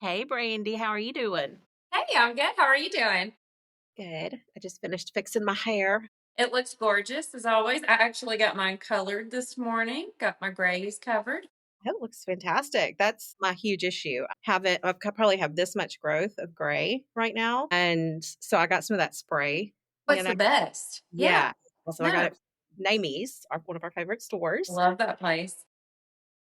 Hey, Brandy, how are you doing? Hey, I'm good. How are you doing? Good. I just finished fixing my hair. It looks gorgeous as always. I actually got mine colored this morning, got my grays covered. It looks fantastic. That's my huge issue. Probably have this much growth of gray right now. And so I got some of that spray, you What's know. the best? Yeah, Yeah. Also, I got no, it from Namies, one of our favorite stores. love that place.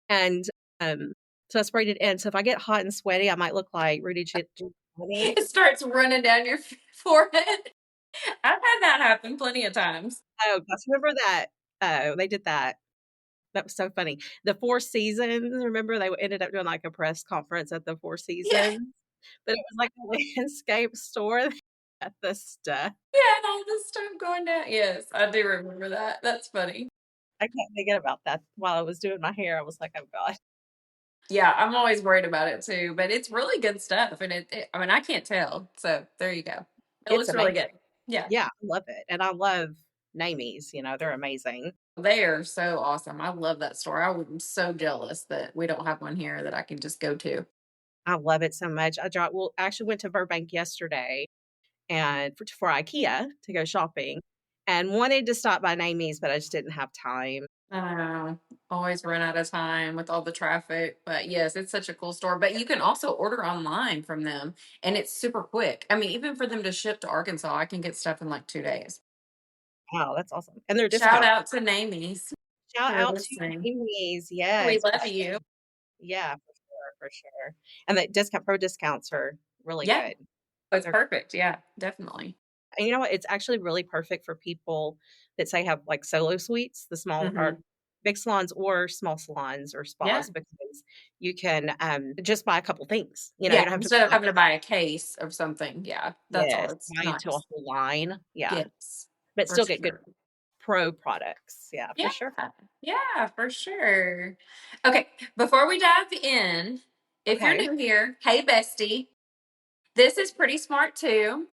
And um, so I sprayed it in. So if I get hot and sweaty, I might look like Giuliani. It starts running down your forehead. I've had that happen plenty of times. Oh, gosh, remember that? Oh, they did that. That was so funny. The Four Seasons, remember they ended up doing like a press conference at the Four Yeah, Seasons, but it was like a landscape store at the stuff. yeah, and all this stuff going down. Yes, I do remember that. That's funny. I kept thinking about that while I was doing my hair. I was like, oh God, Yeah, I'm always worried about it too, but it's really good stuff, and I mean, I can't tell. So there you go. It it's looks really amazing. good. Yeah. Yeah, I love it. And I love Namies, they're amazing. They are so awesome. I love that store. I'm so jealous that we don't have one here that I can just go to. I love it so much. I actually went to Burbank yesterday and for IKEA to go shopping and wanted to stop by Namies, but I just didn't have time. I know. Always run out of time with all the traffic. But yes, it's such a cool store. But you can also order online from them and it's super quick. I mean, even for them to ship to Arkansas, I can get stuff in like 2 days. Wow, that's awesome. And their Shout discount. out to Namies Shout for out to listening. Amy's, We yes, for love sure. you. Yeah, for sure. And the discounts are really Yeah, good. it's They're perfect. Yeah, definitely. and you know what? It's actually really perfect for people that say have like solo suites, the small or Hmm. big salons or small salons or Yeah. spas because you can just buy a couple things. You Yeah. don't have to Instead of buy having to buy a case of something. Yeah. That's all. yes, It's buy into a nice. whole line. Yeah. Yes, But for still get good sure. pro products. Yeah, for Yeah, sure. yeah, for sure. Okay, before we dive in, if you're Okay. new here, hey bestie, this is Pretty Smart too.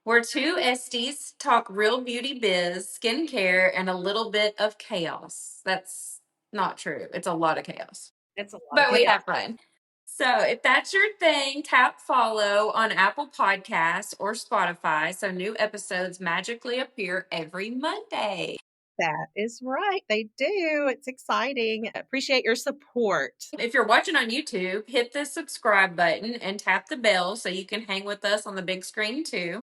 We're two esties talk real beauty biz, skincare, and a little bit of chaos. That's not true. It's a lot of chaos, It's a lot of but we chaos. have fun. So if that's your thing, tap follow on Apple Podcasts or Spotify so new episodes magically appear every Monday. That is right. They do. It's exciting. Appreciate your support. If you're watching on YouTube, hit the subscribe button and tap the bell so you can hang with us on the big screen too.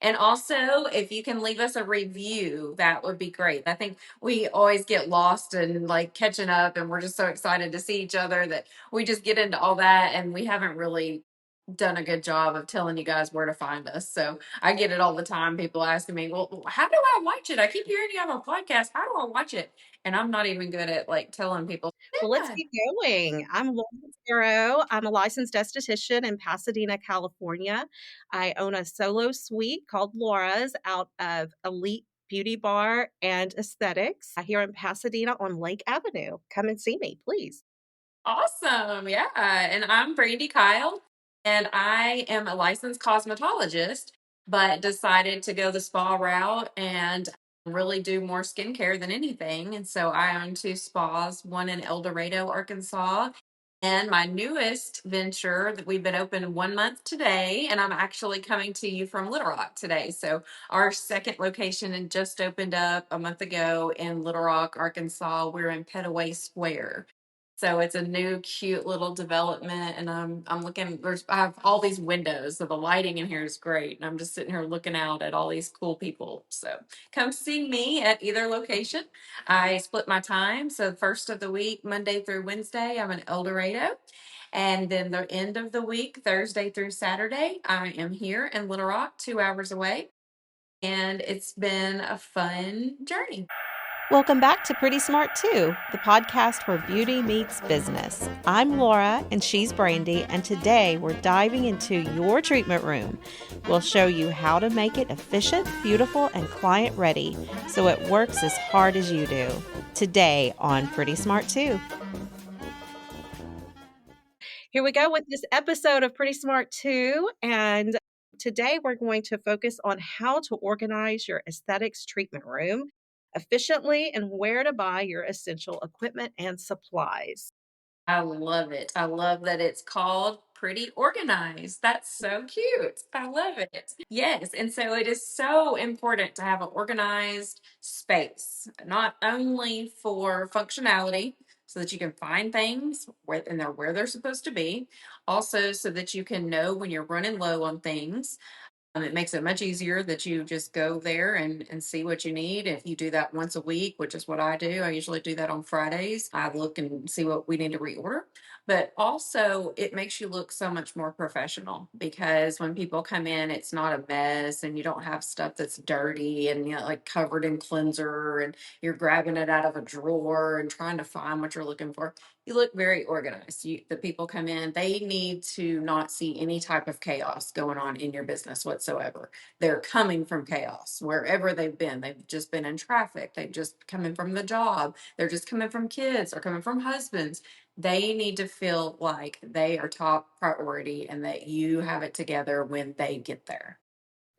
And also, if you can leave us a review, that would be great. I think we always get lost and like catching up, and we're just so excited to see each other that we just get into all that, and we haven't really done a good job of telling you guys where to find us. So I get it all the time. People asking me, well, how do I watch it? I keep hearing you have a podcast. How do I watch it? And I'm not even good at like telling people. Well, let's Yeah. keep going. I'm Laura Zero. I'm a licensed esthetician in Pasadena, California. I own a solo suite called Laura's out of Elite Beauty Bar and Aesthetics here in Pasadena on Lake Avenue. Come and see me, please. Awesome. Yeah. And I'm Brandy Kyle, and I am a licensed cosmetologist, but decided to go the spa route and really do more skincare than anything. And so I own two spas, one in El Dorado, Arkansas. And my newest venture that we've been open 1 month today, and I'm actually coming to you from Little Rock today. So our second location and just opened up a month ago in Little Rock, Arkansas. We're in Petaway Square. So it's a new, cute little development, and I'm looking. I have all these windows, so the lighting in here is great, and I'm just sitting here looking out at all these cool people. So come see me at either location. I split my time, so the first of the week, Monday through Wednesday, I'm in El Dorado, and then the end of the week, Thursday through Saturday, I am here in Little Rock, 2 hours away, and it's been a fun journey. Welcome back to Pretty Smart Too, the podcast where beauty meets business. I'm Laura and she's Brandy, and today we're diving into your treatment room. We'll show you how to make it efficient, beautiful, and client ready so it works as hard as you do. Today on Pretty Smart Too. Here we go with this episode of Pretty Smart Too, and today we're going to focus on how to organize your aesthetics treatment room efficiently and where to buy your essential equipment and supplies. I love it. I love that it's called pretty organized. That's so cute. I love it. Yes. And so it is so important to have an organized space, not only for functionality, so that you can find things where they're supposed to be, also so that you can know when you're running low on things. It makes it much easier that you just go there and see what you need. If you do that once a week, which is what I do, I usually do that on Fridays. I look and see what we need to reorder. But also, it makes you look so much more professional because when people come in, it's not a mess and you don't have stuff that's dirty and like covered in cleanser and you're grabbing it out of a drawer and trying to find what you're looking for. You look very organized. The people come in, they need to not see any type of chaos going on in your business whatsoever. They're coming from chaos wherever they've been. They've just been in traffic. They've just coming from the job. They're just coming from kids or coming from husbands. They need to feel like they are top priority and that you have it together when they get there.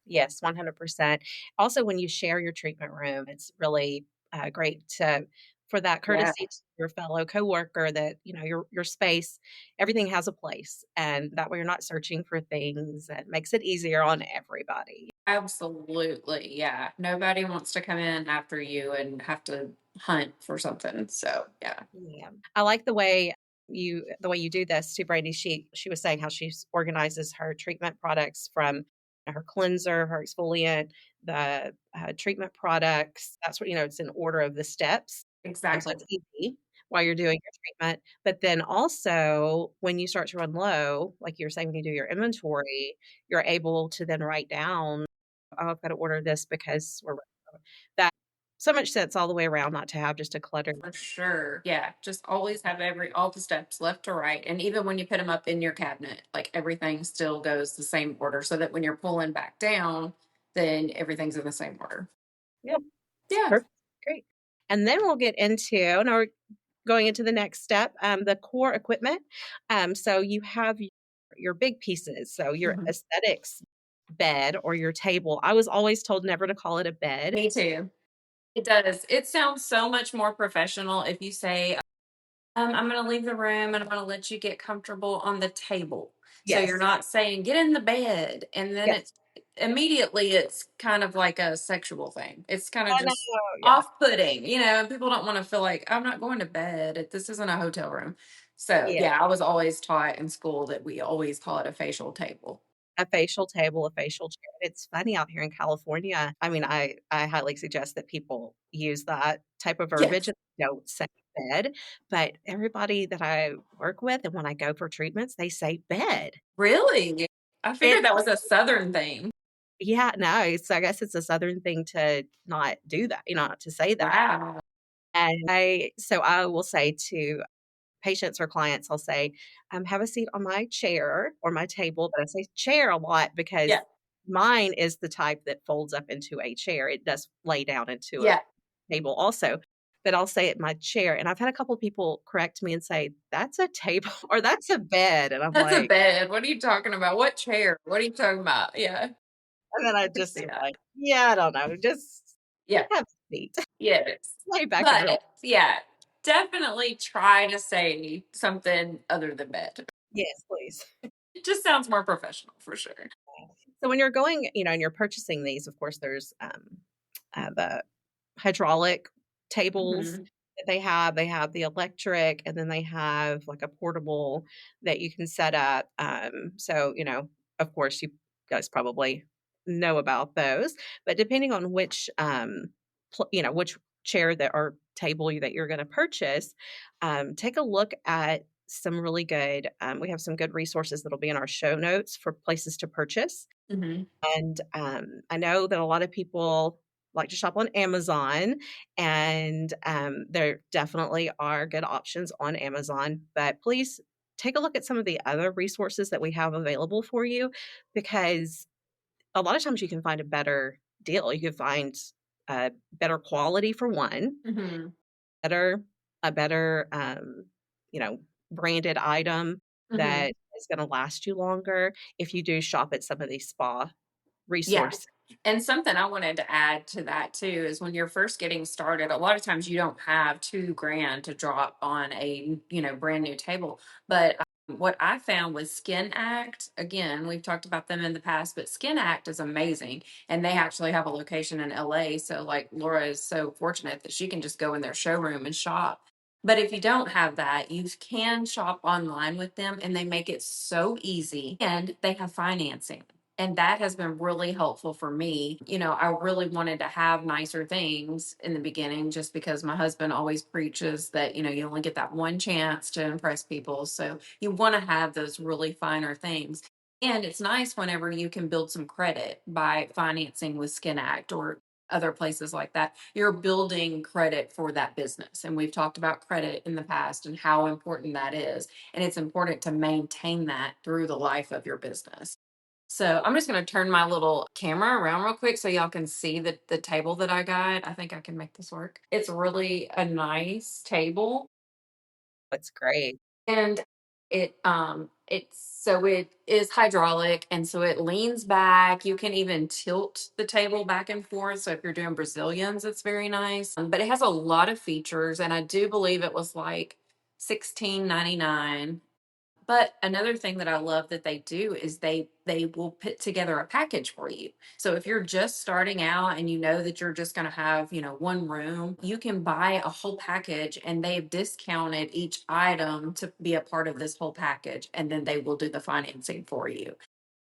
Yes, 100%. Also, when you share your treatment room, it's really, great to for that Yeah. courtesy to your fellow coworker that, your space, everything has a place, and that way you're not searching for things. It makes it easier on everybody. Absolutely. Yeah. Nobody wants to come in after you and have to hunt for something. So, yeah. Yeah. I like the way you do this too, Brady. She was saying how organizes her treatment products from her cleanser, her exfoliant, the treatment products. That's what, it's in order of the steps. So Exactly. it's easy while you're doing your treatment. But then also when you start to run low, like you were saying, when you do your inventory, you're able to then write down, oh, I've got to order this because we're that so much sense all the way around not to have just a cluttered. For sure. Yeah. Just always have all the steps left to right. And even when you put them up in your cabinet, like everything still goes the same order so that when you're pulling back down, then everything's in the same order. Yeah. Yeah. Perfect. Great. And then we'll get into now we're going into the next step, the core equipment. So you have your big pieces. So your Mhm. aesthetics bed or your table. I was always told never to call it a bed. Me too. It does. It sounds so much more professional if you say, I'm going to leave the room and I'm going to let you get comfortable on the table. So you're Yes. not saying get in the bed and then Yes. it's immediately it's kind of like a sexual thing. It's kind of I know. just Yeah. off-putting, and people don't want to feel like I'm not going to bed. This isn't a hotel room. So Yeah. yeah, I was always taught in school that we always call it a facial table. A facial table, a facial chair. It's funny out here in California. I mean, I highly suggest that people use that type of verbiage Yes. and don't say bed, but everybody that I work with and when I go for treatments, they say bed. Really? I figured It that was a southern thing. Yeah, no, I guess it's a Southern thing to not do that, not to say that. Wow. And I will say to patients or clients, I'll say, "Have a seat on my chair or my table," but I say chair a lot because Yeah. mine is the type that folds up into a chair. It does lay down into a Yeah. table also, but I'll say it my chair, and I've had a couple people correct me and say, "That's a table or that's a bed," and I'm That's a like bed. What are you talking about? What chair? What are you talking about? Yeah. and then I I just see am that. like, "Yeah, I don't know, just Yeah. have a seat, Yes. lay back and relax." But yeah, definitely try to say something other than bed. Yes, please. It just sounds more professional for sure. So when you're going, and you're purchasing these, of course, there's, the hydraulic tables Mhm. that they have. They have the electric, and then they have, like, a portable that you can set up, so, of course, you guys probably know about those, but depending on which, which chair that or table that you're gonna purchase, take a look at some really good we have some good resources that'll be in our show notes for places to purchase. Mhm. And, I know that a lot of people like to shop on Amazon, and, there definitely are good options on Amazon, but please take a look at some of the other resources that we have available for you, because a lot of times you can find a better deal. You can find, better quality for one, Mhm. better a better, you know, branded item that Mhm. is gonna last you longer if you do shop at some of these spa Yeah. resources. And something I wanted to add to that too is when you're first getting started, a lot of times you don't have 2 grand to drop on a, brand new table. But What I found with Skin Act, again, we've talked about them in the past, but Skin Act is amazing. And they actually have a location in LA. So, like, Laura is so fortunate that she can just go in their showroom and shop. But if you don't have that, you can shop online with them and they make it so easy and they have financing. And that has been really helpful for me. I really wanted to have nicer things in the beginning just because my husband always preaches that, you only get that one chance to impress people. So you want to have those really finer things. And it's nice whenever you can build some credit by financing with Skin Act or other places like that. You're building credit for that business. And we've talked about credit in the past and how important that is. And it's important to maintain that through the life of your business. So I'm just going to turn my little camera around real quick so y'all can see the table that I got. I think I can make this work. It's really a nice table. It's great. And it is hydraulic, and so it leans back. You can even tilt the table back and forth. So if you're doing Brazilians, it's very nice. But it has a lot of features, and I do believe it was like 16.99. But another thing that I love that they do is they will put together a package for you. So if you're just starting out and you know that you're just going to have, one room, you can buy a whole package and they've discounted each item to be a part of this whole package and then they will do the financing for you.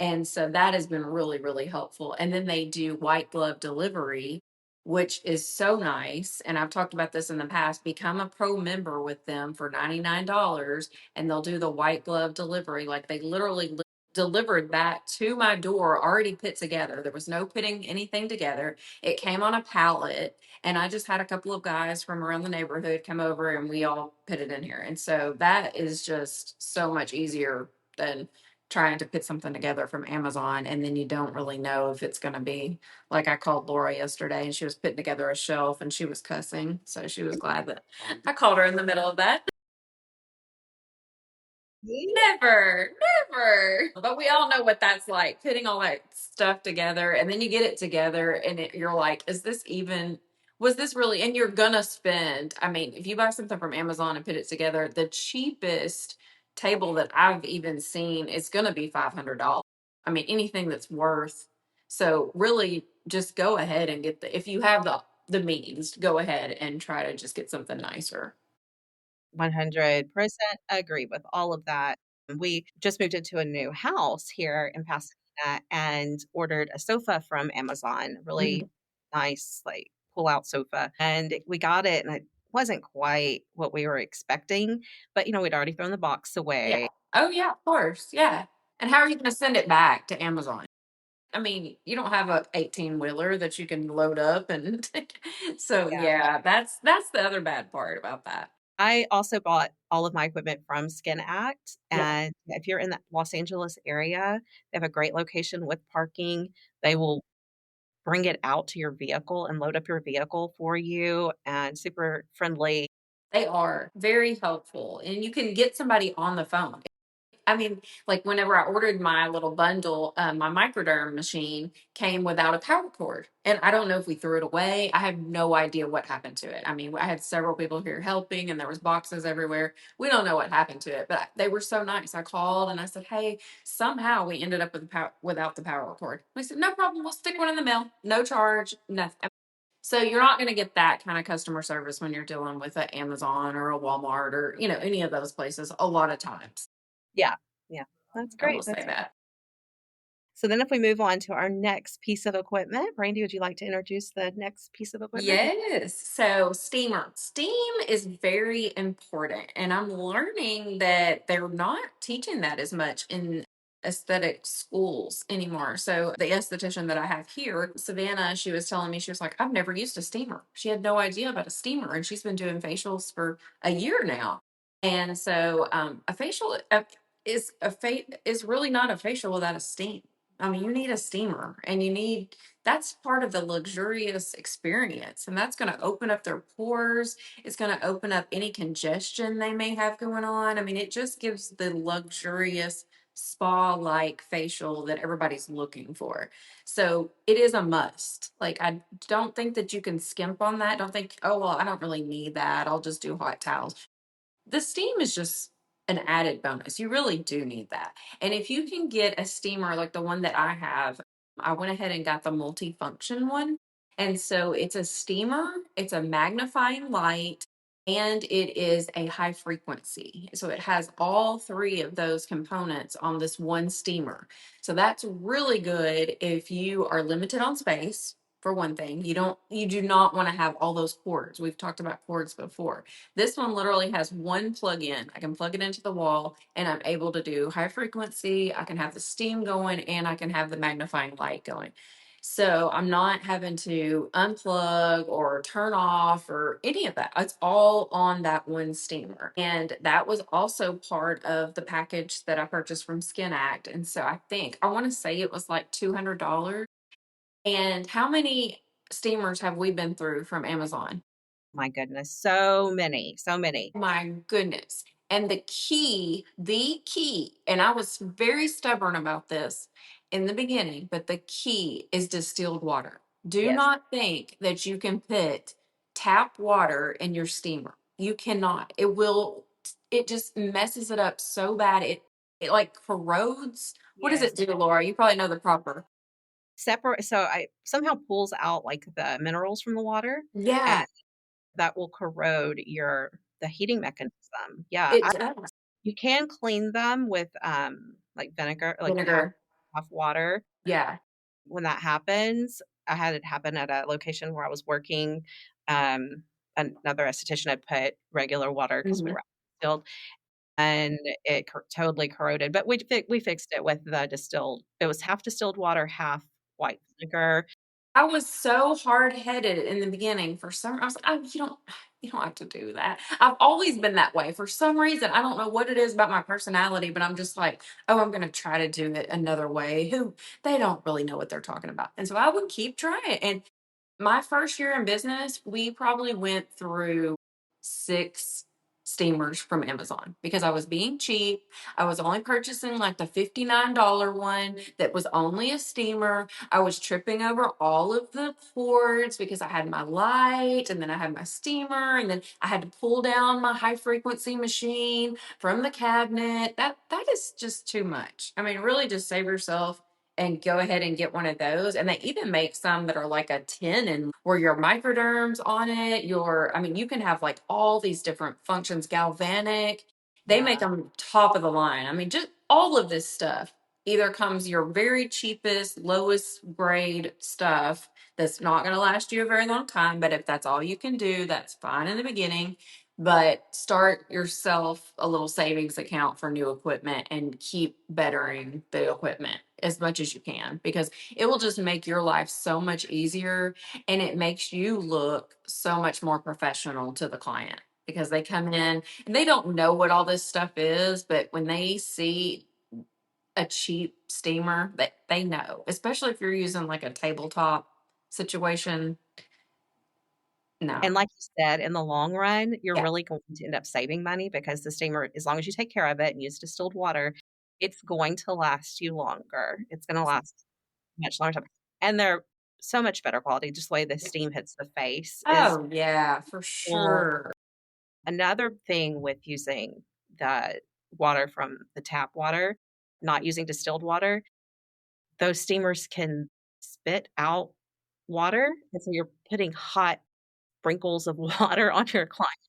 And so that has been really, really helpful. And then they do white glove delivery, which is so nice. And I've talked about this in the past. Become a pro member with them for $99 and they'll do the white glove delivery. Like they literally delivered that to my door already put together. There was no putting anything together. It came on a pallet and I just had a couple of guys from around the neighborhood come over and we all put it in here. And so that is just so much easier than trying to put something together from Amazon and then you don't really know if it's going to be like I called Laura yesterday and she was putting together a shelf and she was cussing. So she was glad that I called her in the middle of that. Never, never. But we all know what that's like, putting all that stuff together, and then you get it together, and you're like, is this even, was this really, and you're gonna spend, I mean, if you buy something from Amazon and put it together, the cheapest table that I've even seen is gonna be $500. I mean, anything that's worth, so really just go ahead and get if you have the means, go ahead and try to just get something nicer. 100% agree with all of that. We just moved into a new house here in Pasadena and ordered a sofa from Amazon, really Mhm. nice, like pull out sofa. And we got it, and it wasn't quite what we were expecting, but we'd already thrown the box Yeah. away. Oh, yeah, of course. Yeah. And how are you going to send it back to Amazon? I mean, you don't have a 18 wheeler that you can load up and so Yeah. yeah, that's the other bad part about that. I also bought all of my equipment from Skin Act, Yeah. and if you're in the Los Angeles area, they have a great location with parking. They will bring it out to your vehicle and load up your vehicle for you and super friendly. They are very helpful and you can get somebody on the phone. I mean, like whenever I ordered my little bundle, my microderm machine came without a power cord. And I don't know if we threw it away. I have no idea what happened to it. I mean, I had several people here helping and there was boxes everywhere. We don't know what happened to it, but they were so nice. I called and I said, hey, somehow we ended up with without the power cord. They said, no problem. We'll stick one in the mail. No charge, nothing. So you're not going to get that kind of customer service when you're dealing with an Amazon or a Walmart or, any of those places a lot of times. Yeah, yeah, that's I will great. say that. So then if we move on to our next piece of equipment, Brandy, would you like to introduce the next piece of equipment? Yes. So steamer. Steam is very important. And I'm learning that they're not teaching that as much in aesthetic schools anymore. So the esthetician that I have here, Savannah, she was telling me, she was like, I've never used a steamer. She had no idea about a steamer. And she's been doing facials for a year now. And so a facial is really not a facial without a steam. I mean, you need a steamer and that's part of the luxurious experience. And that's going to open up their pores. It's going to open up any congestion they may have going on. I mean, it just gives the luxurious spa like facial that everybody's looking for. So it is a must. Like, I don't think that you can skimp on that. Don't think, oh, well, I don't really need that. I'll just do hot towels. The steam is just an added bonus. You really do need that. And if you can get a steamer like the one that I have, I went ahead and got the multifunction one. And so it's a steamer, it's a magnifying light, and it is a high frequency. So it has all three of those components on this one steamer. So that's really good if you are limited on space. For one thing, you do not want to have all those cords. We've talked about cords before. This one literally has one plug in. I can plug it into the wall and I'm able to do high frequency. I can have the steam going and I can have the magnifying light going. So I'm not having to unplug or turn off or any of that. It's all on that one steamer. And that was also part of the package that I purchased from Skin Act. And so I want to say it was like $200. And how many steamers have we been through from Amazon? My goodness, so many, so many. My goodness. And the key, and I was very stubborn about this in the beginning, but the key is distilled water. Do Yes. not think that you can put tap water in your steamer. You cannot. It just messes it up so bad. It like corrodes. What does Yes. it do, Laura? You probably know the proper. Separate, so I somehow pulls out like the minerals from the water, and Yeah, that will corrode the heating mechanism. Yeah, it does. you can clean them with like vinegar, like Vinegar. off water. Yeah. When that happens, I had it happen at a location where I was working. Um, Another esthetician had put regular water because we Mhm. were still, and it totally corroded. But we fixed it with the distilled. It was half distilled water, half white vinegar. I was so hard-headed in the beginning for some I was like, "Oh, you don't have to do that." I've always been that way. For some reason, I don't know what it is about my personality, but I'm just like, "Oh, I'm gonna try to do it another way." Who they don't really know what they're talking about. And so I would keep trying. And my first year in business, we probably went through 6 steamers from Amazon because I was being cheap. I was only purchasing like the $59 one that was only a steamer. I was tripping over all of the cords because I had my light and then I had my steamer and then I had to pull down my high frequency machine from the cabinet. That is just too much. I mean, really just save yourself and go ahead and get one of those. And they even make some that are like a 10 and where your microderms on it, I mean, you can have like all these different functions, galvanic. They make Yeah. them top of the line. I mean, just all of this stuff either comes your very cheapest, lowest grade stuff that's not going to last you a very long time. But if that's all you can do, that's fine in the beginning. But start yourself a little savings account for new equipment and keep bettering the equipment as much as you can because it will just make your life so much easier and it makes you look so much more professional to the client because they come in and they don't know what all this stuff is, but when they see a cheap steamer, they know, especially if you're using like a tabletop situation. And No. like you said, in the long run, you're Yeah. really going to end up saving money because the steamer, as long as you take care of it and use distilled water, it's going to last you longer. It's going to last much longer time. And they're so much better quality. Just the way the steam hits the face is Oh, yeah, for cool. sure. Another thing with using the water from the tap water, not using distilled water, those steamers can spit out water. And so you're putting hot sprinkles of water on your client.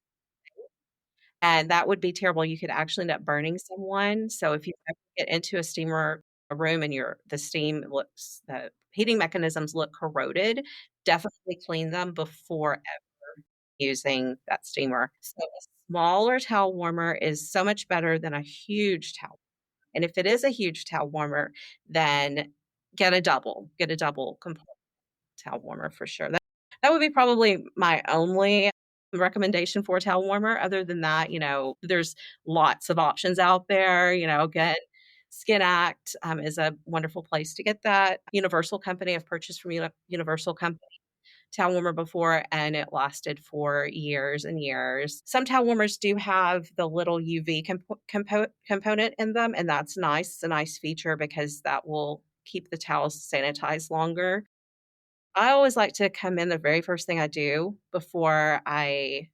And that would be terrible. You could actually end up burning someone. So if you ever get into a room and the heating mechanisms look corroded, definitely clean them before using that steamer. So a smaller towel warmer is so much better than a huge towel. And if it is a huge towel warmer, then get a double towel warmer for sure. That would be probably my only recommendation for a towel warmer. Other than that, there's lots of options out there. Again, Skin Act is a wonderful place to get that. Universal Company, I've purchased from Universal Company towel warmer before, and it lasted for years and years. Some towel warmers do have the little UV component in them, and that's nice. It's a nice feature because that will keep the towels sanitized longer. I always like to come in the very first thing I do before I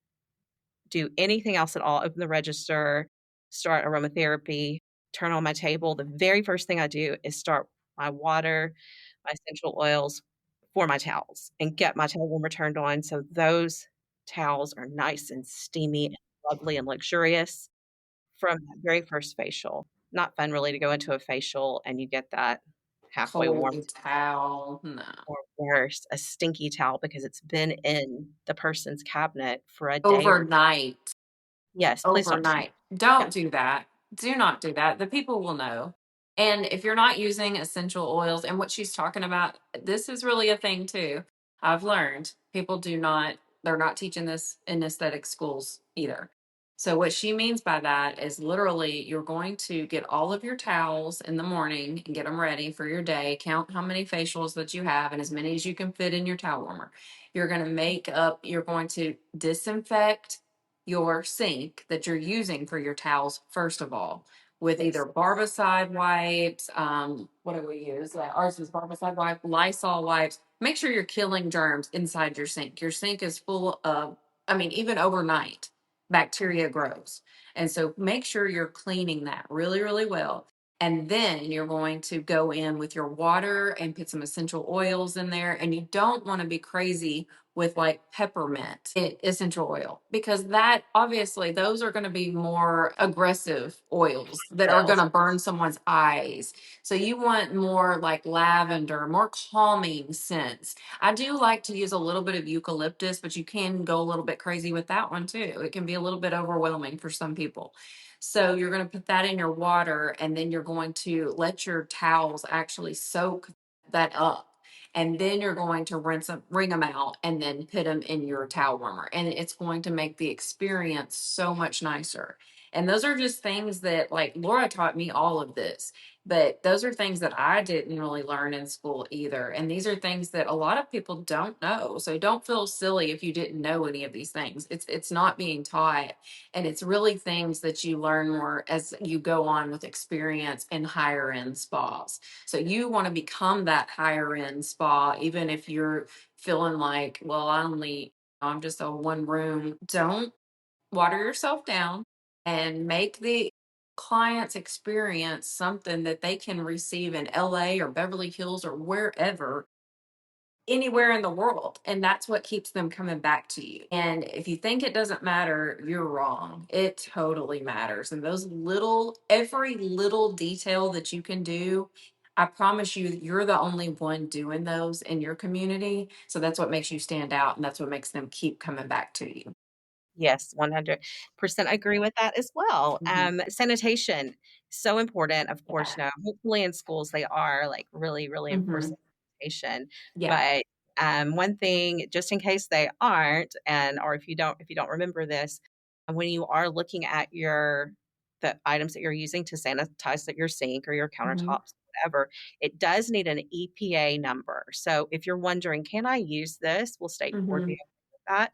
do anything else at all, open the register, start aromatherapy, turn on my table, the very first thing I do is start my water, my essential oils for my towels and get my towel warmer turned on so those towels are nice and steamy and lovely and luxurious from that very first facial. Not fun really to go into a facial and you get that halfway warm Cold towel. No. or worse, a stinky towel because it's been in the person's cabinet for a day or Overnight. yes, please don't do Overnight. yeah, Don't do that. Do not do that. The people will know. And if you're not using essential oils, and what she's talking about, this is really a thing too. I've learned people do not, they're not teaching this in aesthetic schools either. So, what she means by that is literally you're going to get all of your towels in the morning and get them ready for your day. Count how many facials that you have and as many as you can fit in your towel warmer. You're going to make up, you're going to disinfect your sink that you're using for your towels, first of all, with either yes. barbicide wipes. What do we use? Ours is barbicide wipe, Lysol wipes. Make sure you're killing germs inside your sink. Your sink is full of, I mean, even overnight, bacteria grows. And so make sure you're cleaning that really, really well. And then you're going to go in with your water and put some essential oils in there. And you don't want to be crazy with like peppermint essential oil because that obviously those are going to be more aggressive oils that are going Smells. to burn someone's eyes. So you want more like lavender, more calming scents. I do like to use a little bit of eucalyptus, but you can go a little bit crazy with that one too. It can be a little bit overwhelming for some people. So you're going to put that in your water and then you're going to let your towels actually soak that up, and then you're going to rinse them, wring them out, and then put them in your towel warmer. And it's going to make the experience so much nicer. And those are just things that, like, Laura taught me all of this, but those are things that I didn't really learn in school either. And these are things that a lot of people don't know. So don't feel silly if you didn't know any of these things. It's not being taught, and it's really things that you learn more as you go on with experience in higher end spas. So you want to become that higher end spa, even if you're feeling like, well, I'm just a one room. Don't water yourself down and make the client's experience something that they can receive in LA or Beverly Hills or wherever, anywhere in the world. And that's what keeps them coming back to you. And if you think it doesn't matter, you're wrong. It totally matters. And those little, every little detail that you can do, I promise you, you're the only one doing those in your community. So that's what makes you stand out. And that's what makes them keep coming back to you. Yes, 100% agree with that as well. Mhm. Sanitation, so important, of course, Yeah. now, hopefully in schools they are like really, really Hmm. enforcing sanitation. Yeah. But one thing, just in case they aren't, and or if you don't remember this, when you are looking at the items that you're using to sanitize your sink or your Hmm. countertops, whatever, it does need an EPA number. So if you're wondering, can I use this? Will state board be Hmm. okay with that?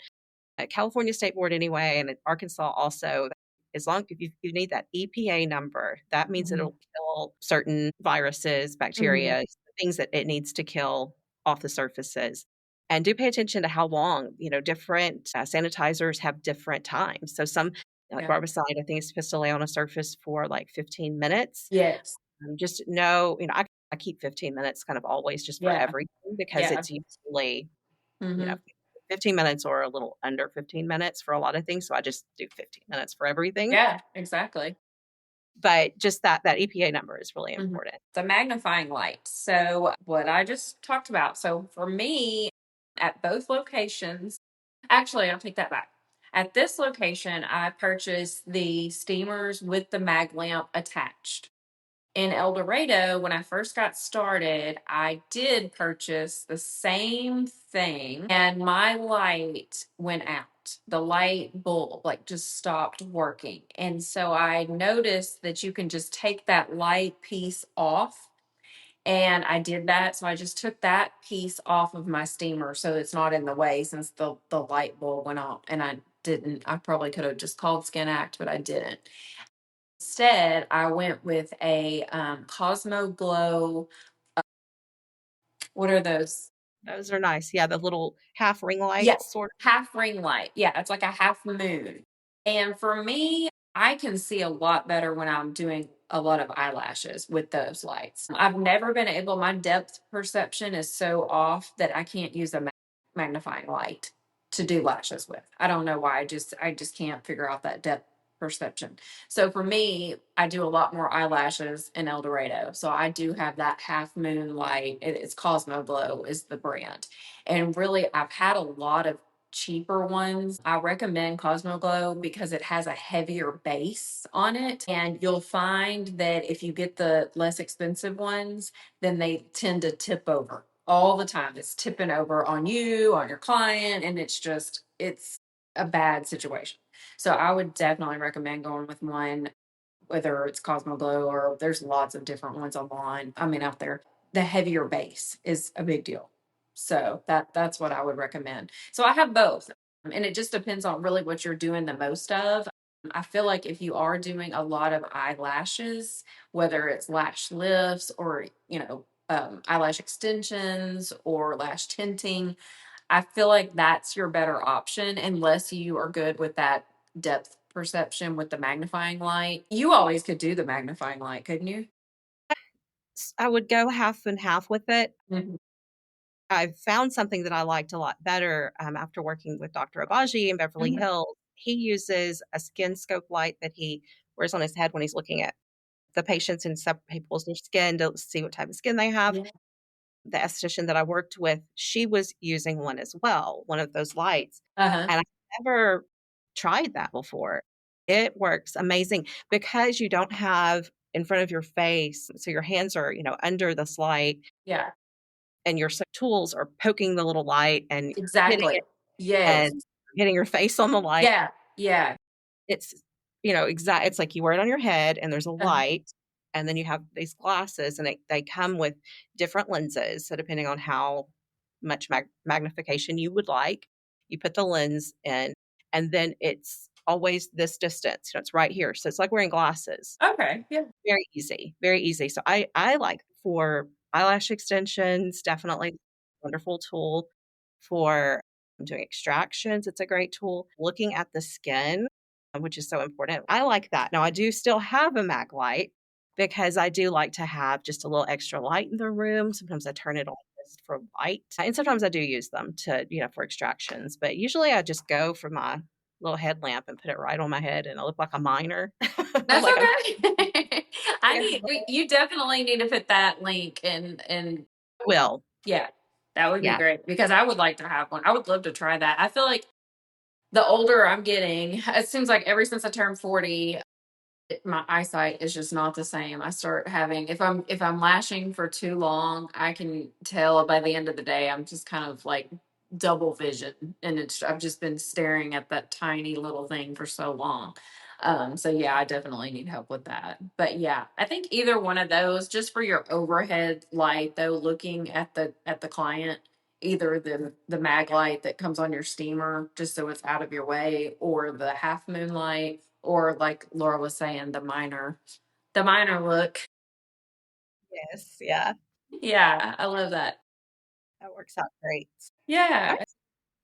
California State Board anyway, and Arkansas also. As long if you need that EPA number, that means Hmm. it'll kill certain viruses, Hmm. bacteria, things that it needs to kill off the surfaces. And do pay attention to how long. Different sanitizers have different times. So some, like Yeah. barbicide, I think it's supposed to lay on a surface for like 15 minutes. Yes. Just know, I keep 15 minutes kind of always just for Yeah. everything because Yeah. it's usually you know, Hmm. 15 minutes or a little under 15 minutes for a lot of things. So I just do 15 minutes for everything. Yeah, exactly. But just that EPA number is really Mhm. important. The magnifying light. So, what I just talked about. So, for me, at both locations, actually, I'll take that back. At this location, I purchased the steamers with the mag lamp attached. In El Dorado, when I first got started, I did purchase the same thing, and my light went out. The light bulb like just stopped working. And so I noticed that you can just take that light piece off. And I did that. So I just took that piece off of my steamer so it's not in the way since the light bulb went off. And I didn't, I probably could have just called Skin Act, but I didn't. Instead, I went with a Cosmo Glow. What are those? Those are nice. Yeah, the little half ring Yeah, lights sort half ring light. Yeah, it's like a half moon. And for me, I can see a lot better when I'm doing a lot of eyelashes with those lights. I've never been able, my depth perception is so off that I can't use a magnifying light to do lashes with. I don't know why. I just can't figure out that depth perception. So for me, I do a lot more eyelashes in El Dorado. So I do have that half moon light. It's Cosmo Glow is the brand. And really I've had a lot of cheaper ones. I recommend Cosmo Glow because it has a heavier base on it. And you'll find that if you get the less expensive ones, then they tend to tip over all the time. It's tipping over on you, on your client, and it's a bad situation. So I would definitely recommend going with one, whether it's Cosmo Glow or there's lots of different ones online. I mean, out there, the heavier base is a big deal. So that's what I would recommend. So I have both, and it just depends on really what you're doing the most of. I feel like if you are doing a lot of eyelashes, whether it's lash lifts or eyelash extensions or lash tinting, I feel like that's your better option unless you are good with that depth perception with the magnifying light. You always could do the magnifying light, couldn't you? I would go half and half with it. Mhm. I found something that I liked a lot better after working with Dr. Abaji in Beverly Mhm. Hills. He uses a skin scope light that he wears on his head when he's looking at the patients and he pulls their skin to see what type of skin they have. Yeah. The esthetician that I worked with, she was using one as well, one of those lights. Uh-huh. And I've never tried that before. It works amazing because you don't have in front of your face. So your hands are, under this light Yeah. and your tools are poking the little light and hitting Exactly. it Yes. and hitting your face on the light. Yeah. Yeah. It's, it's like you wear it on your head and there's a Uh-huh. light, and then you have these glasses and they come with different lenses. So depending on how much magnification you would like, you put the lens in, and then it's always this distance. It's right here. So it's like wearing glasses. Okay. Yeah. Very easy, very easy. So I like for eyelash extensions, definitely wonderful tool. For doing extractions, it's a great tool. Looking at the skin, which is so important. I like that. Now I do still have a MAC light because I do like to have just a little extra light in the room. Sometimes I turn it on just for light. And sometimes I do use them to, for extractions. But usually I just go for my little headlamp and put it right on my head and I look like a miner. That's like I'm okay. You definitely need to put that link in. will. Yeah. That would be Yeah. great because I would like to have one. I would love to try that. I feel like the older I'm getting, it seems like ever since I turned 40, my eyesight is just not the same. I start having if I'm lashing for too long, I can tell by the end of the day I'm just kind of like double vision, and I've just been staring at that tiny little thing for so long. So yeah, I definitely need help with that. But yeah, I think either one of those, just for your overhead light though, looking at the client, either the mag light that comes on your steamer just so it's out of your way, or the half moon light, or like Laura was saying, the minor look. Yes. Yeah. Yeah, I love that. That works out great. All Yeah. right.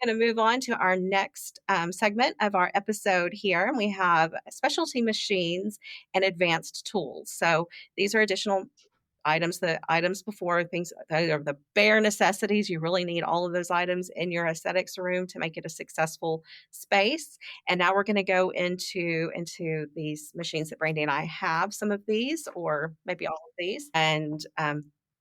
Going to move on to our next segment of our episode here. And we have specialty machines and advanced tools. So these are additional items, the items before things that are the bare necessities. You really need all of those items in your aesthetics room to make it a successful space. And now we're going to go into these machines that Brandy and I have, some of these or maybe all of these. And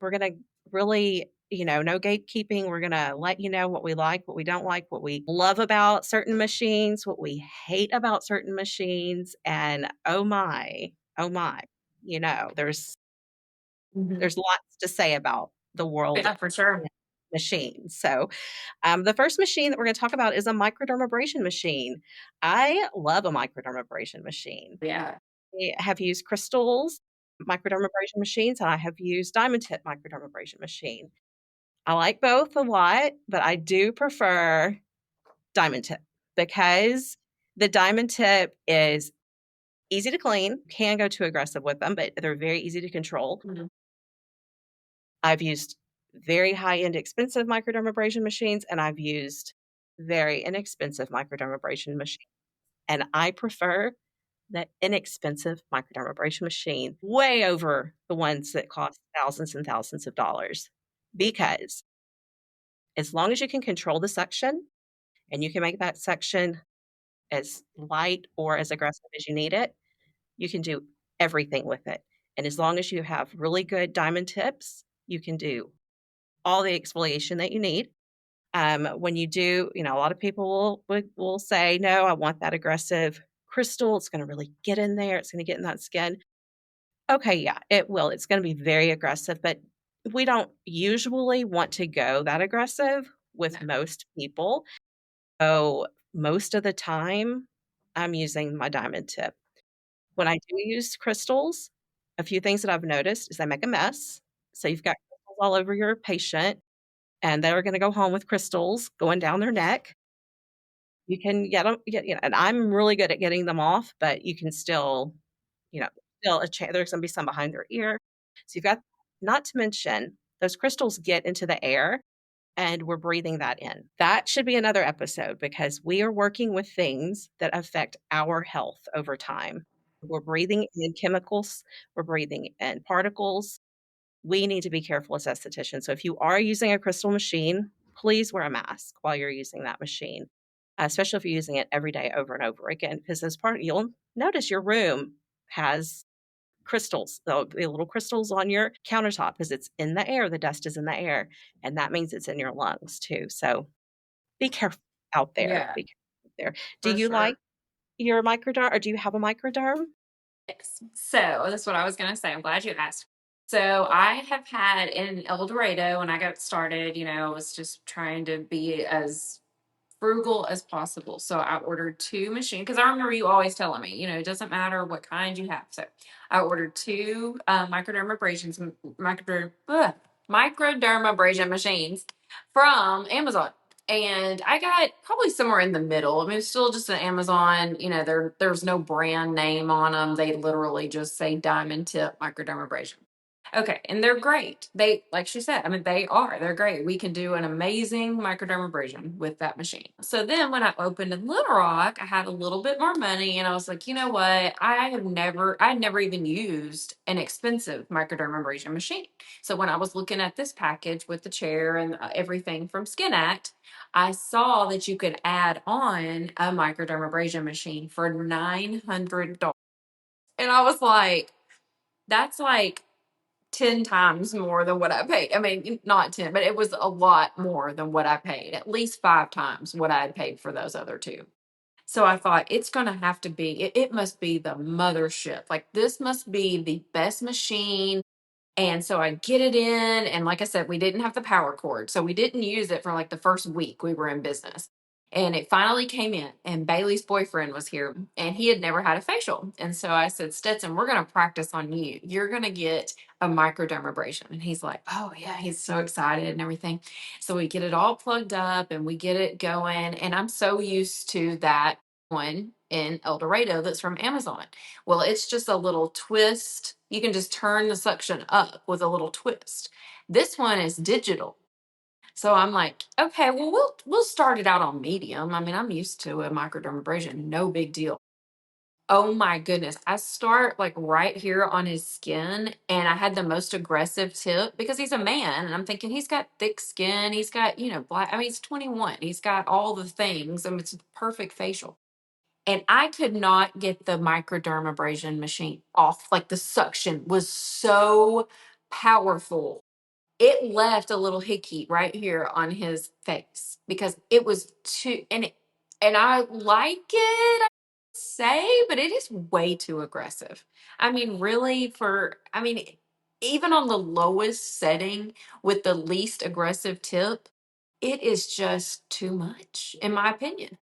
we're going to really, no gatekeeping. We're going to let you know what we like, what we don't like, what we love about certain machines, what we hate about certain machines. And oh my, Mhm. there's lots to say about the world Yeah, for sure. of machines. So, the first machine that we're going to talk about is a microdermabrasion machine. I love a microdermabrasion machine. Yeah. I have used crystals microdermabrasion machines, and I have used diamond tip microdermabrasion machine. I like both a lot, but I do prefer diamond tip because the diamond tip is easy to clean. Can go too aggressive with them, but they're very easy to control. Mhm. I've used very high-end expensive microdermabrasion machines, and I've used very inexpensive microdermabrasion machines, and I prefer that inexpensive microdermabrasion machine way over the ones that cost thousands and thousands of dollars. Because as long as you can control the suction and you can make that suction as light or as aggressive as you need it, you can do everything with it. And as long as you have really good diamond tips, you can do all the exfoliation that you need. When you do, a lot of people will say, no, I want that aggressive crystal. It's going to really get in there. It's going to get in that skin. Okay, yeah, it will. It's going to be very aggressive, but we don't usually want to go that aggressive with No. most people. So most of the time, I'm using my diamond tip. When I do use crystals, a few things that I've noticed is they make a mess. So you've got crystals all over your patient, and they're going to go home with crystals going down their neck. You can get them, and I'm really good at getting them off, but you can still, you know, still there's going to be some behind their ear. So you've got, not to mention, those crystals get into the air and we're breathing that in. That should be another episode because we are working with things that affect our health over time. We're breathing in chemicals, we're breathing in particles. We need to be careful as estheticians. So if you are using a crystal machine, please wear a mask while you're using that machine, especially if you're using it every day over and over again, because as part you'll notice your room has crystals, the little crystals on your countertop because it's in the air. The dust is in the air, and that means it's in your lungs too. So be careful out there. Yeah, Be careful out there. Do for you sure. like your microderm, or do you have a microderm? Yes. So that's what I was going to say. I'm glad you asked. So I have had in El Dorado when I got started, I was just trying to be as frugal as possible. So I ordered two machines because I remember you always telling me, it doesn't matter what kind you have. So I ordered two microdermabrasion machines from Amazon. And I got probably somewhere in the middle. I mean, it's still just an Amazon, there's no brand name on them. They literally just say diamond tip microdermabrasion. Okay, and they're great. Like she said, I mean, they're great. We can do an amazing microdermabrasion with that machine. So then when I opened in Little Rock, I had a little bit more money and I was like, you know what? I'd never even used an expensive microdermabrasion machine. So when I was looking at this package with the chair and everything from Skin Act, I saw that you could add on a microdermabrasion machine for $900. And I was like, that's like 10 times more than what I paid. I mean, not 10, but it was a lot more than what I paid, at least 5 times what I had paid for those other two. So I thought it's going to have to be, it must be the mothership. Like, this must be the best machine. And so I get it in. And like I said, we didn't have the power cord. So we didn't use it for like the first week we were in business. And it finally came in, and Bailey's boyfriend was here, and he had never had a facial. And so I said, Stetson, we're going to practice on you. You're going to get a microdermabrasion. And he's like, oh, yeah, he's so excited and everything. So we get it all plugged up and we get it going. And I'm so used to that one in El Dorado that's from Amazon. Well, it's just a little twist. You can just turn the suction up with a little twist. This one is digital. So I'm like, okay, well, we'll start it out on medium. I mean, I'm used to a microdermabrasion, no big deal. Oh my goodness. I start like right here on his skin, and I had the most aggressive tip because he's a man. And I'm thinking he's got thick skin. He's got, black. I mean, he's 21. He's got all the things. I mean, it's a perfect facial. And I could not get the microdermabrasion machine off. Like, the suction was so powerful. It left a little hickey right here on his face because it was too, and I like it, I say, but it is way too aggressive. I mean, really, I mean, even on the lowest setting with the least aggressive tip, it is just too much, in my opinion.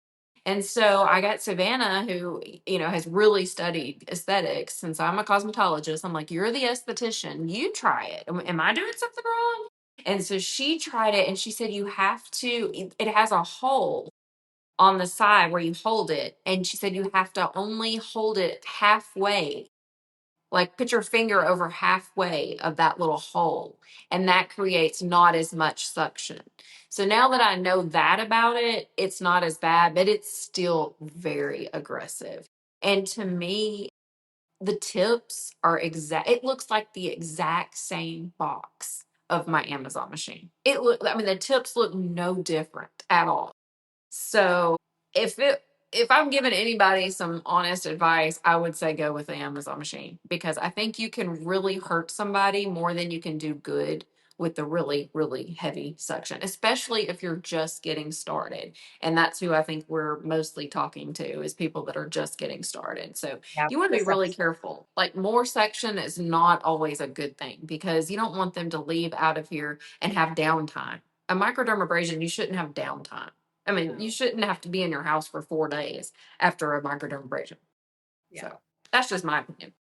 And so I got Savannah, who, has really studied aesthetics since I'm a cosmetologist. I'm like, you're the esthetician. You try it. Am I doing something wrong? And so she tried it and she said, you have to, it has a hole on the side where you hold it. And she said, you have to only hold it halfway, like put your finger over halfway of that little hole, and that creates not as much suction. So now that I know that about it, it's not as bad, but it's still very aggressive. And to me, the tips are it looks like the exact same box of my Amazon machine. I mean, the tips look no different at all. So if it if I'm giving anybody some honest advice, I would say go with the Amazon machine, because I think you can really hurt somebody more than you can do good with the really, really heavy suction, especially if you're just getting started. And that's who I think we're mostly talking to, is people that are just getting started. So Yeah, you want to be this really episode. careful. Like, more section is not always a good thing, because you don't want them to leave out of here and have downtime. A microdermabrasion, you shouldn't have downtime. I mean, you shouldn't have to be in your house for 4 days after a microdermabrasion. Yeah. So that's just my opinion.